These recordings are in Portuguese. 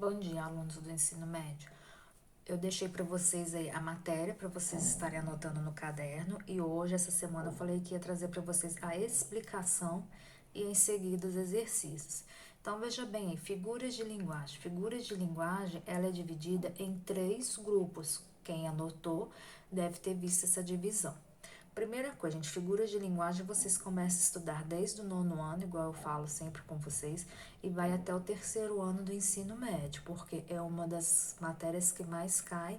Bom dia, alunos do ensino médio. Eu deixei para vocês aí a matéria para vocês estarem anotando no caderno e hoje, essa semana, eu falei que ia trazer para vocês a explicação e em seguida os exercícios. Então, veja bem aí, figuras de linguagem. Figuras de linguagem, ela é dividida em 3 grupos. Quem anotou deve ter visto essa divisão. Primeira coisa, gente, figuras de linguagem vocês começam a estudar desde o 9º ano, igual eu falo sempre com vocês, e vai até o 3º ano do ensino médio, porque é uma das matérias que mais cai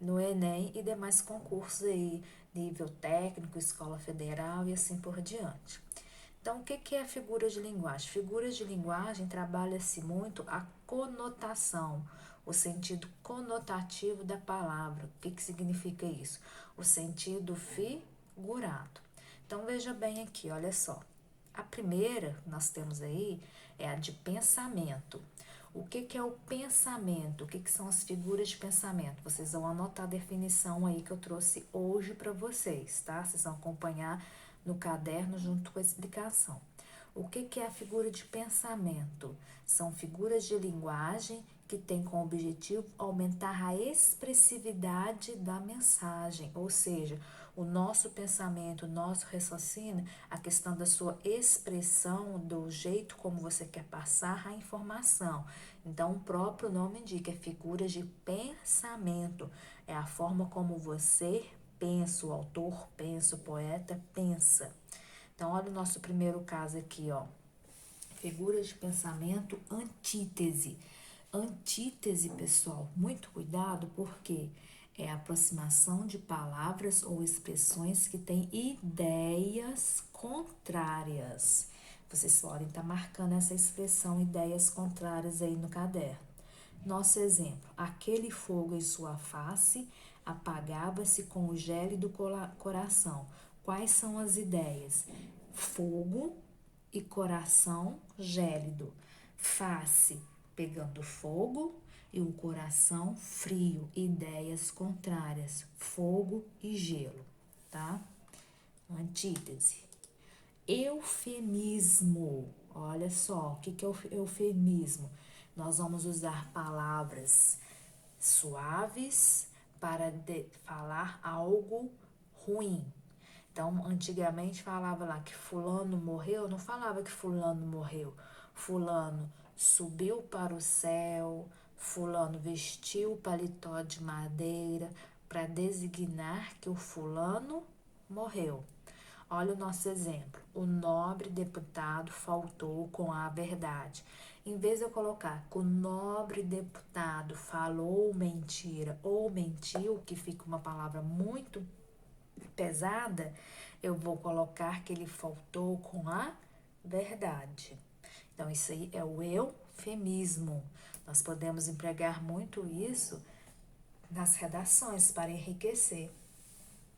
no Enem e demais concursos aí, nível técnico, escola federal e assim por diante. Então, o que é figura de linguagem? Figuras de linguagem trabalha-se muito a conotação, o sentido conotativo da palavra. O que significa isso? O sentido figurado. Então, veja bem aqui, olha só. A primeira que nós temos aí é a de pensamento. O que é o pensamento? O que são as figuras de pensamento? Vocês vão anotar a definição aí que eu trouxe hoje para vocês, tá? Vocês vão acompanhar no caderno junto com a explicação. O que é a figura de pensamento? São figuras de linguagem que têm como objetivo aumentar a expressividade da mensagem, ou seja, o nosso pensamento, o nosso raciocínio, a questão da sua expressão, do jeito como você quer passar a informação. Então, o próprio nome indica, é figuras de pensamento, é a forma como você pensa, o autor pensa, o poeta pensa. Então, olha o nosso primeiro caso aqui, ó. Figuras de pensamento, antítese. Antítese, pessoal, muito cuidado, porque é a aproximação de palavras ou expressões que têm ideias contrárias. Vocês podem estar marcando essa expressão, ideias contrárias aí no caderno. Nosso exemplo, aquele fogo em sua face apagava-se com o gélido coração. Quais são as ideias? Fogo e coração gélido. Face pegando fogo e um coração frio. Ideias contrárias, fogo e gelo, tá? Antítese. Eufemismo. Olha só, o que é o eufemismo? Nós vamos usar palavras suaves para falar algo ruim. Então, antigamente falava lá que fulano morreu, não falava que fulano morreu. Fulano subiu para o céu, fulano vestiu paletó de madeira para designar que o fulano morreu. Olha o nosso exemplo. O nobre deputado faltou com a verdade. Em vez de eu colocar que o nobre deputado falou mentira ou mentiu, que fica uma palavra muito pesada, eu vou colocar que ele faltou com a verdade. Então, isso aí é o eufemismo. Nós podemos empregar muito isso nas redações para enriquecer.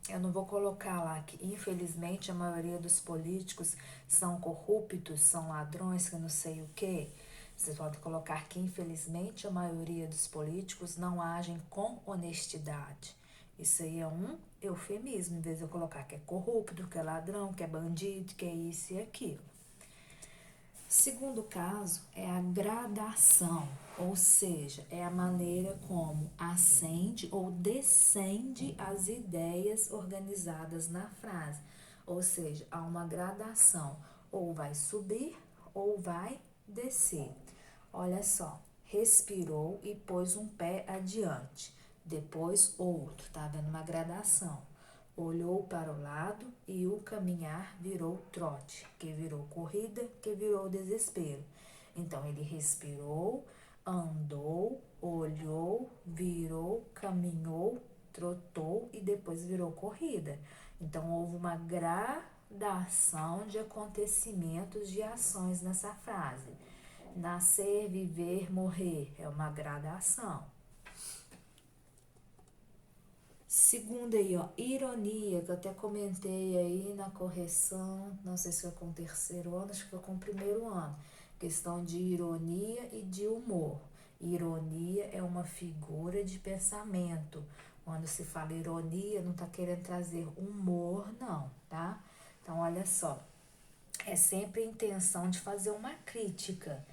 Eu não vou colocar lá que, infelizmente, a maioria dos políticos são corruptos, são ladrões, que não sei o quê. Vocês podem colocar que, infelizmente, a maioria dos políticos não agem com honestidade. Isso aí é um eufemismo, em vez de eu colocar que é corrupto, que é ladrão, que é bandido, que é isso e aquilo. Segundo caso é a gradação, ou seja, é a maneira como ascende ou descende as ideias organizadas na frase. Ou seja, há uma gradação, ou vai subir ou vai descer. Olha só, respirou e pôs um pé adiante, depois outro, tá vendo uma gradação. Olhou para o lado e o caminhar virou trote, que virou corrida, que virou desespero. Então, ele respirou, andou, olhou, virou, caminhou, trotou e depois virou corrida. Então, houve uma gradação de acontecimentos, de ações nessa frase. Nascer, viver, morrer é uma gradação. Segunda aí, ó, ironia, que eu até comentei aí na correção, não sei se foi com o 3º ano, acho que foi com o 1º ano. Questão de ironia e de humor. Ironia é uma figura de pensamento. Quando se fala ironia, não tá querendo trazer humor, não, tá? Então, olha só, é sempre a intenção de fazer uma crítica.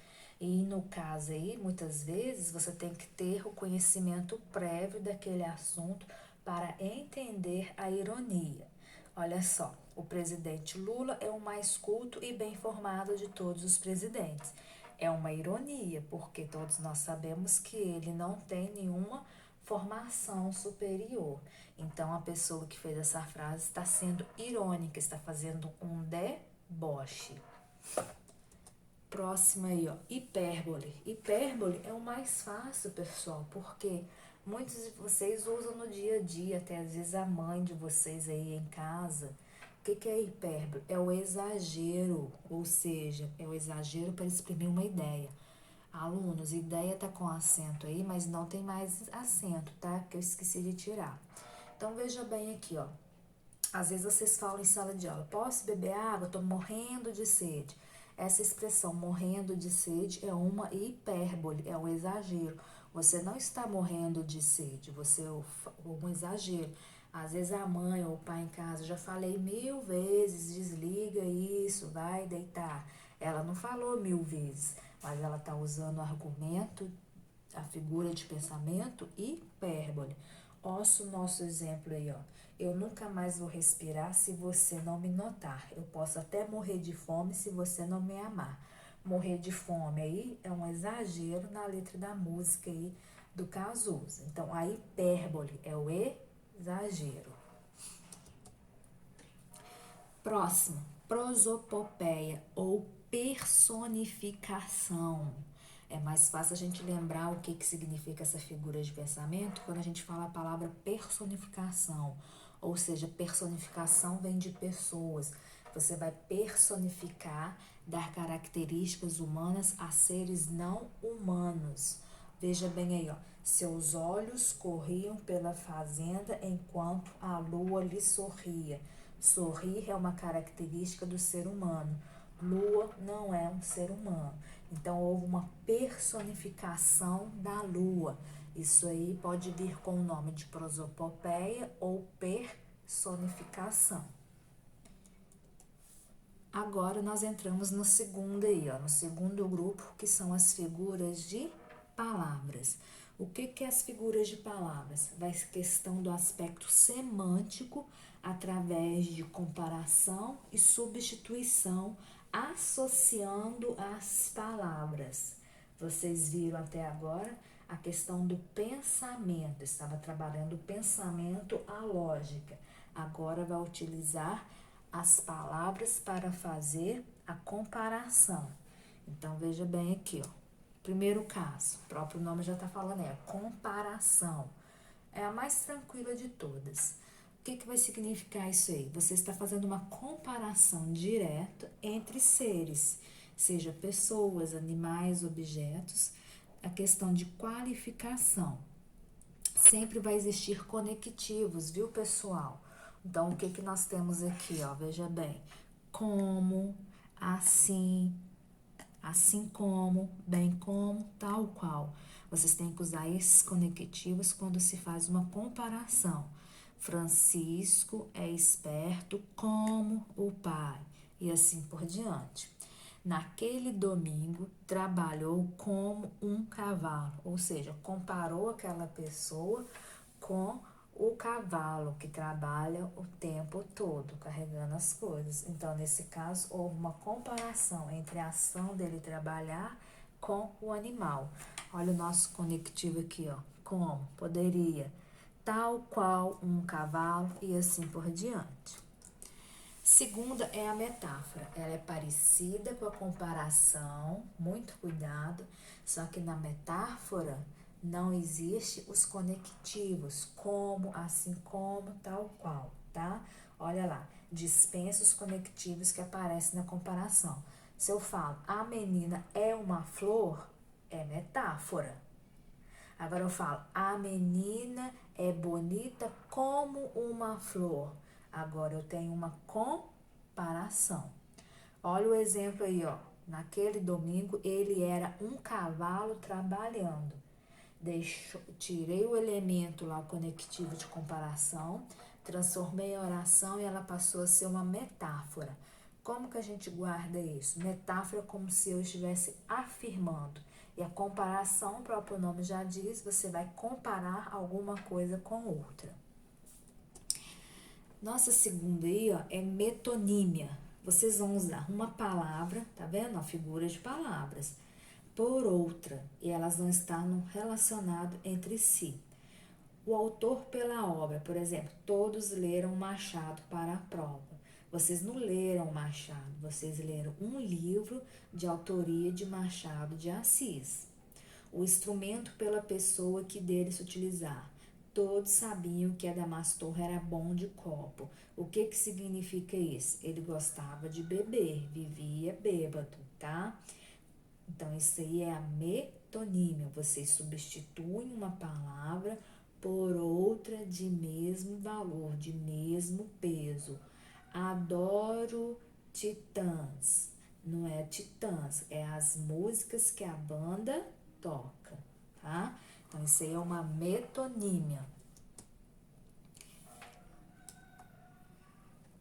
E no caso aí, muitas vezes, você tem que ter o conhecimento prévio daquele assunto para entender a ironia. Olha só, o presidente Lula é o mais culto e bem informado de todos os presidentes. É uma ironia, porque todos nós sabemos que ele não tem nenhuma formação superior. Então, a pessoa que fez essa frase está sendo irônica, está fazendo um deboche. Próxima aí, ó, hipérbole. Hipérbole é o mais fácil, pessoal, porque muitos de vocês usam no dia a dia, até às vezes a mãe de vocês aí em casa. O que é hipérbole? É o exagero, ou seja, é o exagero para exprimir uma ideia. Alunos, ideia tá com acento aí, mas não tem mais acento, tá? Porque eu esqueci de tirar. Então veja bem aqui, ó. Às vezes vocês falam em sala de aula, posso beber água? Tô morrendo de sede. Essa expressão morrendo de sede é uma hipérbole, é um exagero. Você não está morrendo de sede, você é um exagero. Às vezes a mãe ou o pai em casa, já falei 1000 vezes, desliga isso, vai deitar. Ela não falou 1000 vezes, mas ela está usando o argumento, a figura de pensamento hipérbole. Ouça o nosso exemplo aí, ó. Eu nunca mais vou respirar se você não me notar. Eu posso até morrer de fome se você não me amar. Morrer de fome aí é um exagero na letra da música aí do Cazuza. Então, a hipérbole é o exagero. Próximo, prosopopeia ou personificação. É mais fácil a gente lembrar o que significa essa figura de pensamento quando a gente fala a palavra personificação. Ou seja, personificação vem de pessoas. Você vai personificar, dar características humanas a seres não humanos. Veja bem aí, ó. Seus olhos corriam pela fazenda enquanto a lua lhe sorria. Sorrir é uma característica do ser humano. Lua não é um ser humano. Então, houve uma personificação da lua. Isso aí pode vir com o nome de prosopopeia ou personificação. Agora, nós entramos no segundo aí, ó, no segundo grupo, que são as figuras de palavras. O que é as figuras de palavras? Vai ser questão do aspecto semântico através de comparação e substituição, associando as palavras. Vocês viram até agora a questão do pensamento, estava trabalhando o pensamento, a lógica. Agora vai utilizar as palavras para fazer a comparação. Então, veja bem aqui, ó. Primeiro caso, o próprio nome já está falando, é a comparação. É a mais tranquila de todas. O que vai significar isso aí? Você está fazendo uma comparação direta entre seres, seja pessoas, animais, objetos, a questão de qualificação. Sempre vai existir conectivos, viu, pessoal? Então, o que nós temos aqui, ó? Veja bem. Como, assim, assim como, bem como, tal qual. Vocês têm que usar esses conectivos quando se faz uma comparação. Francisco é esperto como o pai, e assim por diante. Naquele domingo, trabalhou como um cavalo, ou seja, comparou aquela pessoa com o cavalo que trabalha o tempo todo, carregando as coisas. Então, nesse caso, houve uma comparação entre a ação dele trabalhar com o animal. Olha o nosso conectivo aqui, ó. Como? Poderia. Tal qual um cavalo e assim por diante. Segunda é a metáfora. Ela é parecida com a comparação, muito cuidado, só que na metáfora não existe os conectivos, como, assim como, tal qual, tá? Olha lá, dispensa os conectivos que aparecem na comparação. Se eu falo, a menina é uma flor, é metáfora. Agora eu falo, a menina é bonita como uma flor. Agora eu tenho uma comparação. Olha o exemplo aí, ó. Naquele domingo ele era um cavalo trabalhando. Tirei o elemento lá, o conectivo de comparação, transformei a oração e ela passou a ser uma metáfora. Como que a gente guarda isso? Metáfora como se eu estivesse afirmando. E a comparação, o próprio nome já diz, você vai comparar alguma coisa com outra. Nossa segunda aí, ó, é metonímia. Vocês vão usar uma palavra, tá vendo? A figura de palavras, por outra, e elas vão estar no relacionado entre si. O autor pela obra, por exemplo, todos leram Machado para a prova. Vocês não leram Machado, vocês leram um livro de autoria de Machado de Assis. O instrumento pela pessoa que dele se utilizar. Todos sabiam que Adamastor era bom de copo. O que que significa isso? Ele gostava de beber, vivia bêbado, tá? Então, isso aí é a metonímia. Vocês substituem uma palavra por outra de mesmo valor, de mesmo peso. Adoro Titãs. Não é Titãs, é as músicas que a banda toca, tá? Então, isso aí é uma metonímia.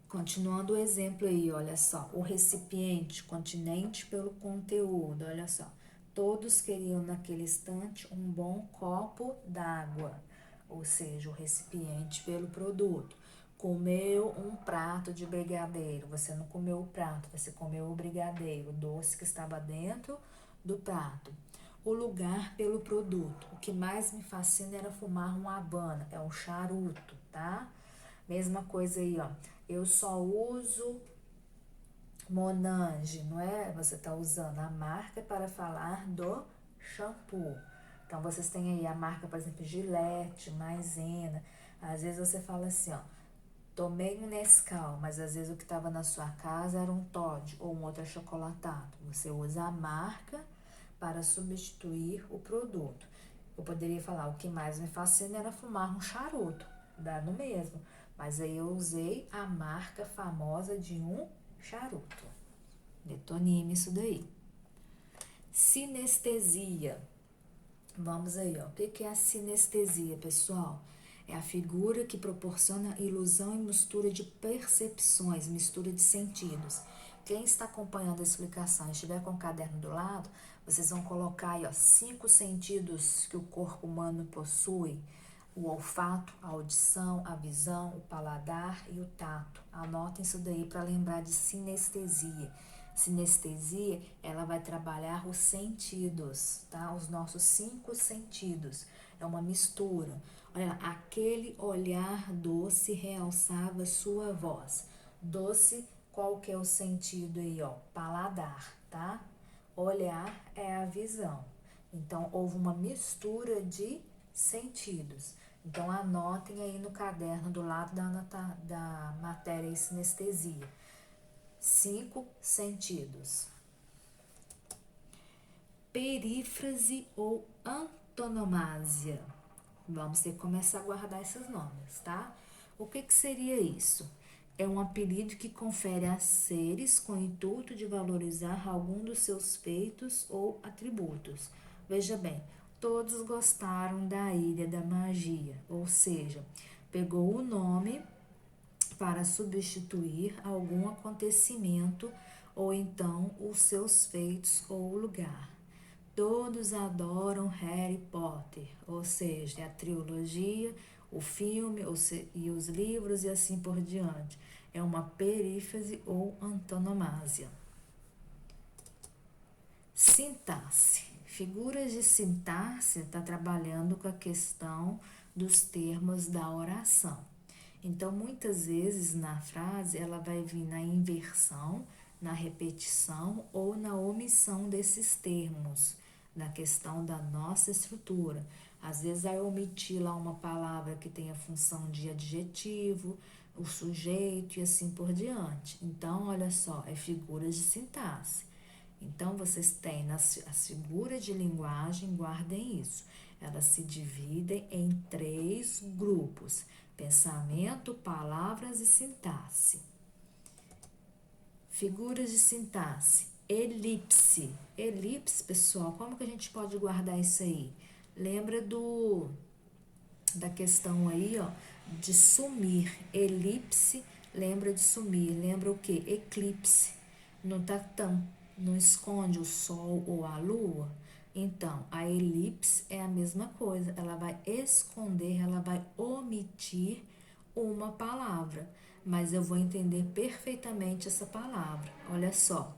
Continuando o exemplo aí, olha só. O recipiente, continente pelo conteúdo, olha só. Todos queriam naquele instante um bom copo d'água, ou seja, o recipiente pelo produto. Comeu um prato de brigadeiro, você não comeu o prato, você comeu o brigadeiro, o doce que estava dentro do prato. O lugar pelo produto. O que mais me fascina era fumar um Havana, é um charuto, tá? Mesma coisa aí, ó. Eu só uso Monange, não é? Você tá usando a marca para falar do shampoo. Então, vocês têm aí a marca, por exemplo, Gillette, Maizena. Às vezes você fala assim, ó, tomei um Nescau, mas às vezes o que estava na sua casa era um Toddy ou um outro achocolatado. Você usa a marca para substituir o produto. Eu poderia falar, o que mais me fascina era fumar um charuto, dá no mesmo. Mas aí eu usei a marca famosa de um charuto. Detonime isso daí. Sinestesia. Vamos aí, ó. O que é a sinestesia, pessoal? É a figura que proporciona ilusão e mistura de percepções, mistura de sentidos. Quem está acompanhando a explicação e estiver com o caderno do lado, vocês vão colocar aí, ó, 5 sentidos que o corpo humano possui. O olfato, a audição, a visão, o paladar e o tato. Anotem isso daí para lembrar de sinestesia. Sinestesia, ela vai trabalhar os sentidos, tá? Os nossos 5 sentidos. É uma mistura. Olha, aquele olhar doce realçava sua voz. Doce, qual que é o sentido aí, ó? Paladar, tá? Olhar é a visão. Então, houve uma mistura de sentidos. Então, anotem aí no caderno do lado da matéria sinestesia. 5 sentidos. Perífrase ou antonomásia. Vamos ter que começar a guardar esses nomes, tá? O que seria isso? É um apelido que confere a seres com o intuito de valorizar algum dos seus feitos ou atributos. Veja bem, todos gostaram da Ilha da Magia, ou seja, pegou o nome para substituir algum acontecimento ou então os seus feitos ou lugar. Todos adoram Harry Potter, ou seja, a trilogia, o filme e os livros e assim por diante. É uma perífrase ou antonomásia. Sintaxe. Figuras de sintaxe está trabalhando com a questão dos termos da oração. Então, muitas vezes na frase ela vai vir na inversão, na repetição ou na omissão desses termos, na questão da nossa estrutura. Às vezes vai omitir lá uma palavra que tem a função de adjetivo, o sujeito e assim por diante. Então, olha só, é figuras de sintaxe. Então, vocês têm as figuras de linguagem, guardem isso. Elas se dividem em 3 grupos: pensamento, palavras e sintaxe. Figuras de sintaxe. Elipse. Elipse, pessoal, como que a gente pode guardar isso aí? Lembra da questão aí, ó, de sumir. Elipse lembra de sumir, lembra o quê? Eclipse. Não esconde o sol ou a lua? Então, a elipse é a mesma coisa, ela vai esconder, ela vai omitir uma palavra, mas eu vou entender perfeitamente essa palavra. Olha só,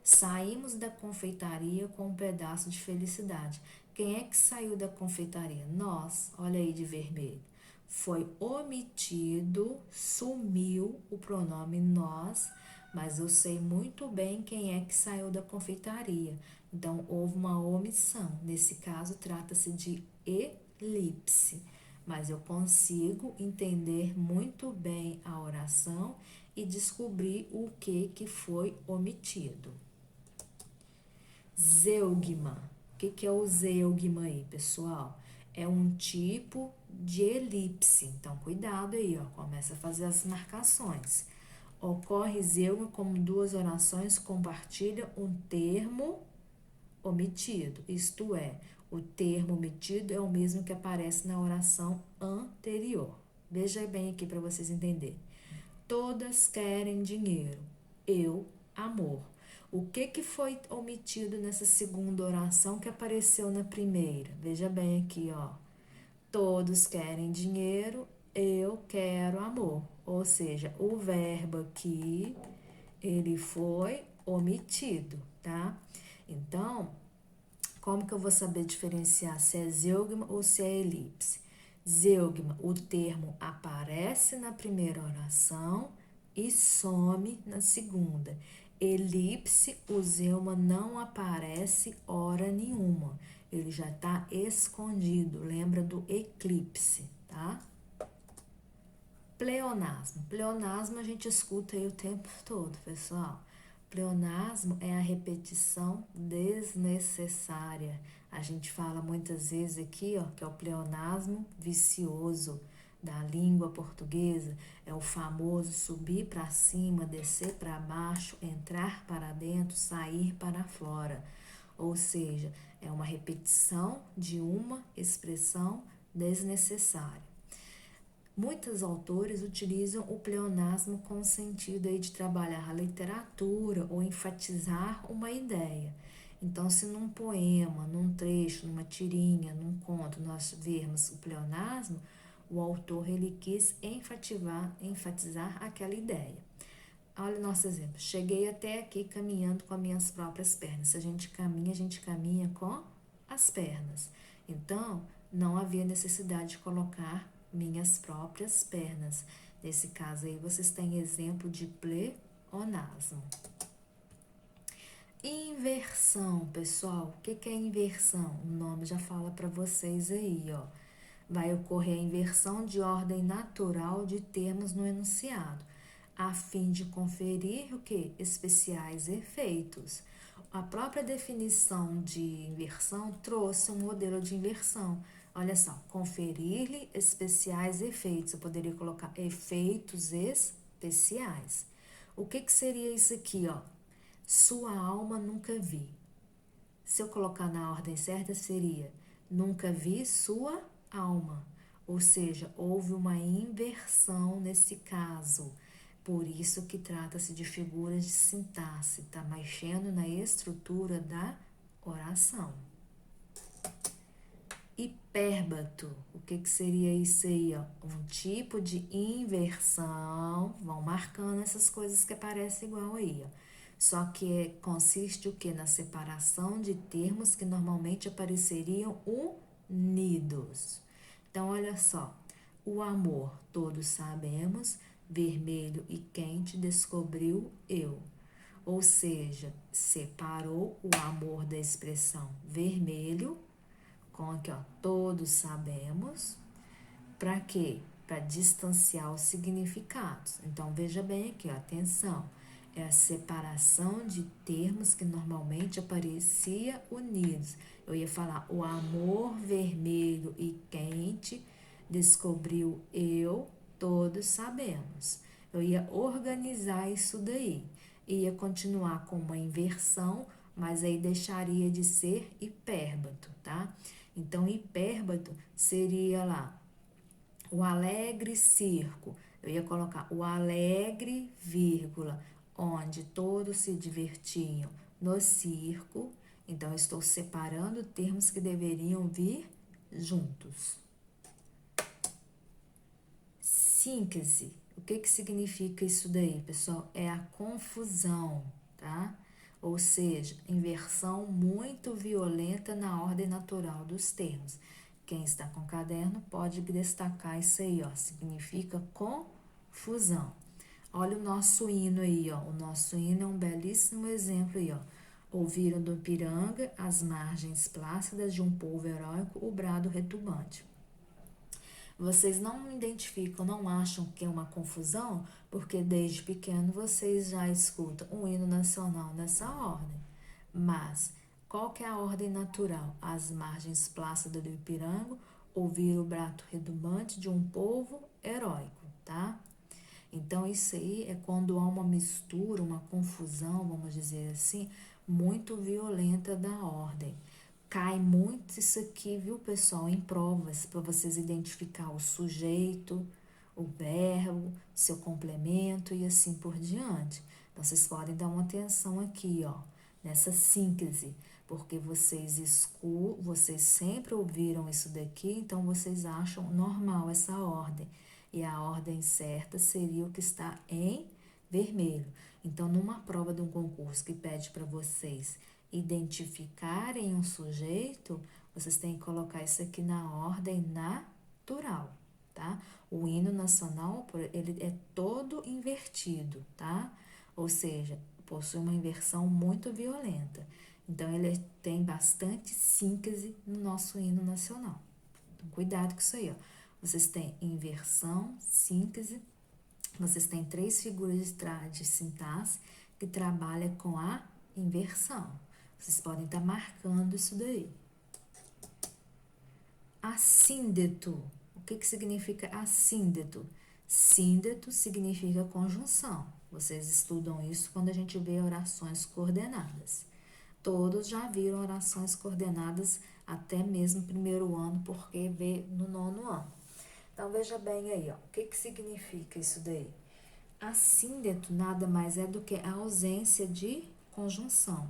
saímos da confeitaria com um pedaço de felicidade. Quem é que saiu da confeitaria? Nós, olha aí de vermelho. Foi omitido, sumiu o pronome nós, mas eu sei muito bem quem é que saiu da confeitaria. Então, houve uma omissão. Nesse caso, trata-se de elipse. Mas eu consigo entender muito bem a oração e descobrir o que foi omitido. Zeugma. O que é o zeugma aí, pessoal? É um tipo de elipse. Então, cuidado aí, ó. Começa a fazer as marcações. Ocorre zeugma como duas orações compartilham um termo omitido. Isto é, o termo omitido é o mesmo que aparece na oração anterior. Veja bem aqui para vocês entenderem. Todas querem dinheiro. Eu, amor. O que foi omitido nessa segunda oração que apareceu na primeira? Veja bem aqui, ó. Todos querem dinheiro, eu quero amor. Ou seja, o verbo aqui, ele foi omitido, tá? Então, como que eu vou saber diferenciar se é zeugma ou se é elipse? Zeugma, o termo aparece na primeira oração e some na segunda. Elipse, o zeugma não aparece hora nenhuma. Ele já está escondido. Lembra do eclipse, tá? Pleonasmo. Pleonasmo a gente escuta aí o tempo todo, pessoal. Pleonasmo é a repetição desnecessária. A gente fala muitas vezes aqui, ó, que é o pleonasmo vicioso da língua portuguesa. É o famoso subir para cima, descer para baixo, entrar para dentro, sair para fora. Ou seja, é uma repetição de uma expressão desnecessária. Muitos autores utilizam o pleonasmo com o sentido aí de trabalhar a literatura ou enfatizar uma ideia. Então, se num poema, num trecho, numa tirinha, num conto, nós vermos o pleonasmo, o autor ele quis enfatizar aquela ideia. Olha o nosso exemplo. Cheguei até aqui caminhando com as minhas próprias pernas. Se a gente caminha com as pernas. Então, não havia necessidade de colocar minhas próprias pernas. Nesse caso aí, vocês têm exemplo de pleonasmo. Inversão, pessoal. O que é inversão? O nome já fala para vocês aí, ó. Vai ocorrer a inversão de ordem natural de termos no enunciado, a fim de conferir o que? Especiais efeitos. A própria definição de inversão trouxe um modelo de inversão. Olha só, conferir-lhe especiais efeitos. Eu poderia colocar efeitos especiais. O que seria isso aqui, ó? Sua alma nunca vi. Se eu colocar na ordem certa, seria nunca vi sua alma. Ou seja, houve uma inversão nesse caso. Por isso que trata-se de figuras de sintaxe, está mexendo na estrutura da oração. Hipérbato, o que seria isso aí? Ó? Um tipo de inversão, vão marcando essas coisas que aparecem igual aí, ó. Só que consiste o que? Na separação de termos que normalmente apareceriam unidos. Então, olha só, o amor, todos sabemos, vermelho e quente, descobriu eu. Ou seja, separou o amor da expressão vermelho, com aqui, ó, todos sabemos, para quê? Para distanciar os significados. Então, veja bem aqui, ó, atenção, é a separação de termos que normalmente aparecia unidos. Eu ia falar, o amor vermelho e quente descobriu eu, todos sabemos. Eu ia organizar isso daí. Ia continuar com uma inversão, mas aí deixaria de ser hipérbato, tá? Então, hipérbato seria lá, o alegre circo Eu ia colocar o alegre, vírgula, onde todos se divertiam no circo. Então, eu estou separando termos que deveriam vir juntos. Síntese. O que significa isso daí, pessoal? É a confusão, tá? Ou seja, inversão muito violenta na ordem natural dos termos. Quem está com o caderno pode destacar isso aí, ó. Significa confusão. Olha o nosso hino aí, ó. O nosso hino é um belíssimo exemplo aí, ó. Ouviram do Ipiranga, as margens plácidas de um povo heróico, o brado retumbante. Vocês não identificam, não acham que é uma confusão, porque desde pequeno vocês já escutam o hino nacional nessa ordem. Mas qual que é a ordem natural? As margens plácidas do Ipiranga, ouvir o brado retumbante de um povo heróico, tá? Então, isso aí é quando há uma mistura, uma confusão, vamos dizer assim, muito violenta da ordem. Cai muito isso aqui, viu, pessoal, em provas, para vocês identificar o sujeito, o verbo, seu complemento e assim por diante. Então, vocês podem dar uma atenção aqui, ó, nessa síntese, porque vocês sempre ouviram isso daqui, então vocês acham normal essa ordem. E a ordem certa seria o que está em vermelho. Então, numa prova de um concurso que pede para vocês identificarem um sujeito, vocês têm que colocar isso aqui na ordem natural, tá? O hino nacional, ele é todo invertido, tá? Ou seja, possui uma inversão muito violenta. Então, ele tem bastante síntese no nosso hino nacional. Então, cuidado com isso aí, ó. Vocês têm inversão, síntese, vocês têm 3 figuras de sintaxe que trabalham com a inversão. Vocês podem estar marcando isso daí. Assíndeto. O que significa assíndeto? Síndeto significa conjunção. Vocês estudam isso quando a gente vê orações coordenadas. Todos já viram orações coordenadas até mesmo no primeiro ano, porque vê no 9º ano. Então, veja bem aí, ó, o que significa isso daí? Assíndeto nada mais é do que a ausência de conjunção.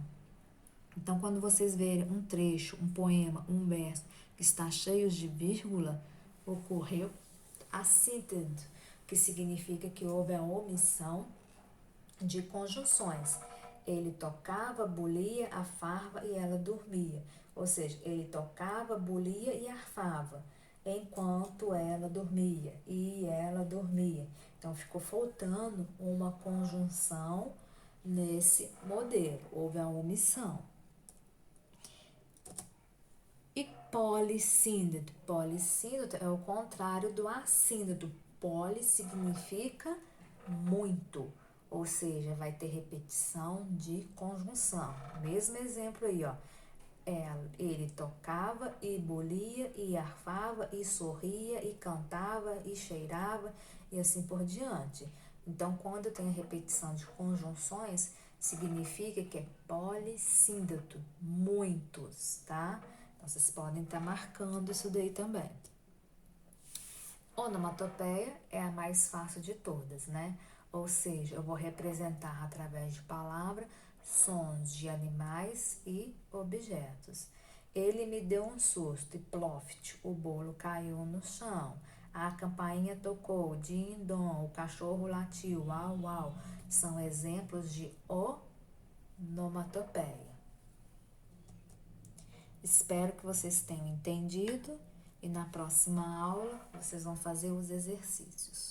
Então, quando vocês verem um trecho, um poema, um verso que está cheio de vírgula, ocorreu assíndeto, que significa que houve a omissão de conjunções. Ele tocava, bulia, arfava e ela dormia. Ou seja, ele tocava, bulia e arfava, enquanto ela dormia, e ela dormia. Então, ficou faltando uma conjunção nesse modelo, houve a omissão. E polissíndeto. Polissíndeto é o contrário do assíndeto. Poli significa muito, ou seja, vai ter repetição de conjunção. Mesmo exemplo aí, ó. Ele tocava e bolia e arfava e sorria e cantava e cheirava e assim por diante. Então, quando tem a repetição de conjunções, significa que é polissíndeto, muitos, tá? Então, vocês podem estar marcando isso daí também. Onomatopeia é a mais fácil de todas, né? Ou seja, eu vou representar através de palavra sons de animais e objetos. Ele me deu um susto e ploft, o bolo caiu no chão. A campainha tocou, din-dom, o cachorro latiu, uau, uau. São exemplos de onomatopeia. Espero que vocês tenham entendido e na próxima aula vocês vão fazer os exercícios.